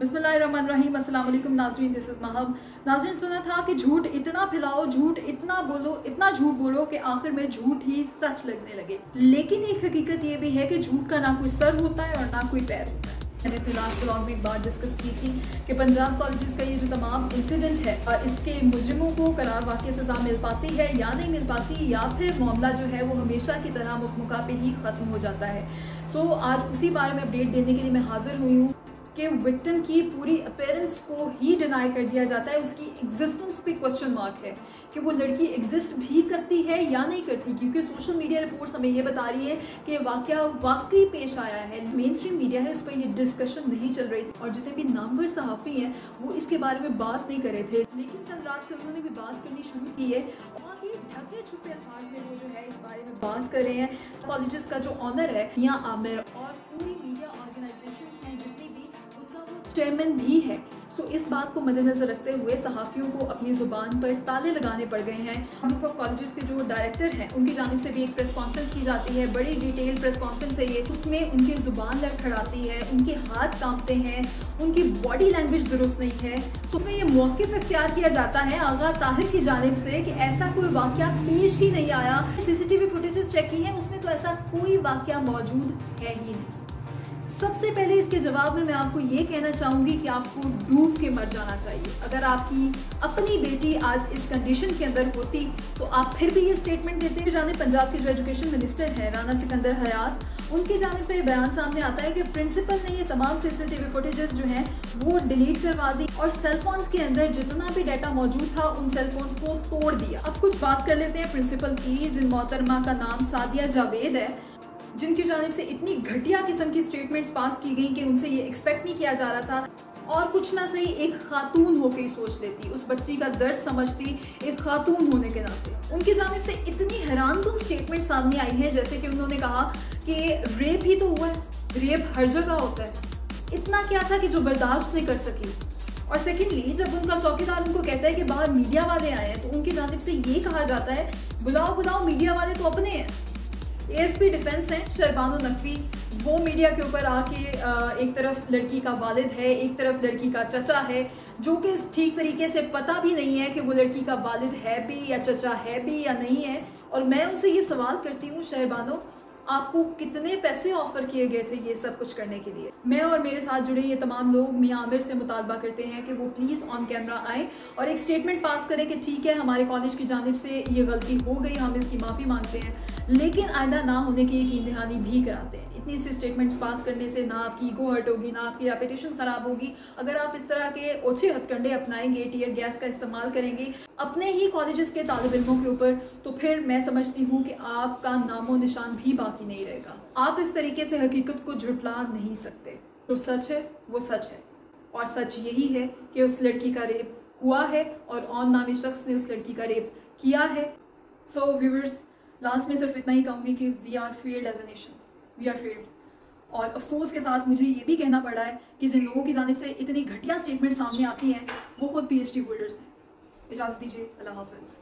बिस्मिल्लाहिर्रहमानिर्रहीम, अस्सलाम वालेकुम नाज़रीन, दिस इज़ महब। नाज़रीन, सुना था कि झूठ इतना फैलाओ, झूठ इतना बोलो, इतना झूठ बोलो कि आखिर में झूठ ही सच लगने लगे। लेकिन एक हकीकत ये भी है कि झूठ का ना कोई सर होता है और ना कोई पैर होता है। मैंने अपने लास्ट ब्लॉग में एक बात डिस्कस की थी कि पंजाब कॉलेजेस का ये जो तमाम इंसिडेंट है, इसके मुजरिमों को करार वाक़ई सज़ा मिल पाती है या नहीं मिल पाती, या फिर मामला जो है वो हमेशा की तरह मुकमुका पे ही ख़त्म हो जाता है। सो आज उसी बारे में अपडेट देने के लिए मैं हाज़िर हुई हूँ कि विक्टिम की पूरी अपीयरेंस को ही डिनाई कर दिया जाता है। उसकी एग्जिस्टेंस पे क्वेश्चन मार्क है कि वो लड़की एग्जिस्ट भी करती है या नहीं करती, क्योंकि सोशल मीडिया रिपोर्ट्स हमें ये बता रही है कि वाकया वाकई पेश आया है। मेन स्ट्रीम मीडिया है, उस पर ये डिस्कशन नहीं चल रही थी और जितने भी नामवर सहाफ़ी हैं वो इसके बारे में बात नहीं कर रहे थे। लेकिन कल रात से उन्होंने भी बात करनी शुरू की है और ये ढके छुपे अल्फाज में वो जो है इस बारे में बात कर रहे हैं। कॉलेजेस का जो ऑनर है मियां आमिर और पूरी मीडिया ऑर्गेनाइजेशंस हैं जितनी भी, उनका वो चेयरमैन भी है। सो इस बात को मद्देनजर रखते हुए सहाफ़ियों को अपनी ज़ुबान पर ताले लगाने पड़ गए हैं। ग्रुप ऑफ कॉलेजेस के जो डायरेक्टर हैं उनकी जानिब से भी एक प्रेस कॉन्फ्रेंस की जाती है, बड़ी डिटेल प्रेस कॉन्फ्रेंस है ये। उसमें उनकी ज़ुबान लड़खड़ाती है, उनके हाथ कांपते हैं, उनकी बॉडी लैंग्वेज दुरुस्त नहीं है। तो उसमें ये मौक़िफ़ इख्तियार किया जाता है आगा ताहिर की जानिब से कि ऐसा कोई वाक़या पेश ही नहीं आया। CCTV फुटेजेस चेक की हैं, उसमें तो ऐसा कोई वाक़या मौजूद है ही नहीं। सबसे पहले इसके जवाब में मैं आपको ये कहना चाहूँगी कि आपको डूब के मर जाना चाहिए। अगर आपकी अपनी बेटी आज इस कंडीशन के अंदर होती तो आप फिर भी ये स्टेटमेंट देते। जाने पंजाब के जो एजुकेशन मिनिस्टर हैं राना सिकंदर हयात, उनकी जानिब से ये बयान सामने आता है कि प्रिंसिपल ने ये तमाम CCTV फुटेजेस जो हैं वो डिलीट करवा दी और सेलफोन्स के अंदर जितना भी डाटा मौजूद था उन सेलफोन्स को तोड़ दिया। अब कुछ बात कर लेते हैं प्रिंसिपल की, जिन मोहतरमा का नाम सादिया जावेद है, जिनकी जानिब से इतनी घटिया किस्म की स्टेटमेंट्स पास की गई कि उनसे ये एक्सपेक्ट नहीं किया जा रहा था। और कुछ ना सही एक खातून होकर ही सोच लेती, उस बच्ची का दर्द समझती एक खातून होने के नाते। उनकी जानिब से इतनी हैरानकुन स्टेटमेंट सामने आई है, जैसे कि उन्होंने कहा कि रेप ही तो हुआ है, रेप हर जगह होता है। इतना क्या था कि जो बर्दाश्त नहीं कर सकी। और सेकेंडली, जब उनका चौकीदार उनको कहता है कि बाहर मीडिया वाले आए हैं तो उनकी जानिब से ये कहा जाता है बुलाओ बुलाओ, मीडिया वाले तो अपने हैं। ASP डिफेंस हैं शरबानो नकवी, वो मीडिया के ऊपर आके एक तरफ लड़की का वालिद है, एक तरफ लड़की का चचा है, जो कि ठीक तरीके से पता भी नहीं है कि वो लड़की का वालिद है भी या चचा है भी या नहीं है। और मैं उनसे ये सवाल करती हूँ, शहरबानो, आपको कितने पैसे ऑफर किए गए थे ये सब कुछ करने के लिए? मैं और मेरे साथ जुड़े ये तमाम लोग मियां आमिर से मुतालबा करते हैं कि वो प्लीज़ ऑन कैमरा आएँ और एक स्टेटमेंट पास करें कि ठीक है, हमारे कॉलेज की जानिब से ये गलती हो गई, हम इसकी माफ़ी मांगते हैं, लेकिन आइंदा ना होने की यकीन दहानी भी कराते हैं। इतनी सी स्टेटमेंट्स पास करने से ना आपकी ईगो हर्ट होगी, ना आपकी रेपुटेशन ख़राब होगी। अगर आप इस तरह के ओछे हथकंडे अपनाएंगे, टीयर गैस का इस्तेमाल करेंगे अपने ही कॉलेजेस के तालिब इल्मों के ऊपर, तो फिर मैं समझती हूँ कि आपका नामो निशान भी बाकी नहीं रहेगा। आप इस तरीके से हकीकत को झुठला नहीं सकते। जो सच है वो सच है, और सच यही है कि उस लड़की का रेप हुआ है और ऑन नामी शख्स ने उस लड़की का रेप किया है। सो व्यूअर्स, लास्ट में सिर्फ इतना ही कहूँगी कि we are failed as a nation, we are failed. और अफसोस के साथ मुझे ये भी कहना पड़ा है कि जिन लोगों की जानिब से इतनी घटिया स्टेटमेंट सामने आती हैं वो खुद PhD होल्डर्स हैं। इजाज़त दीजिए, अल्लाह हाफ़िज़।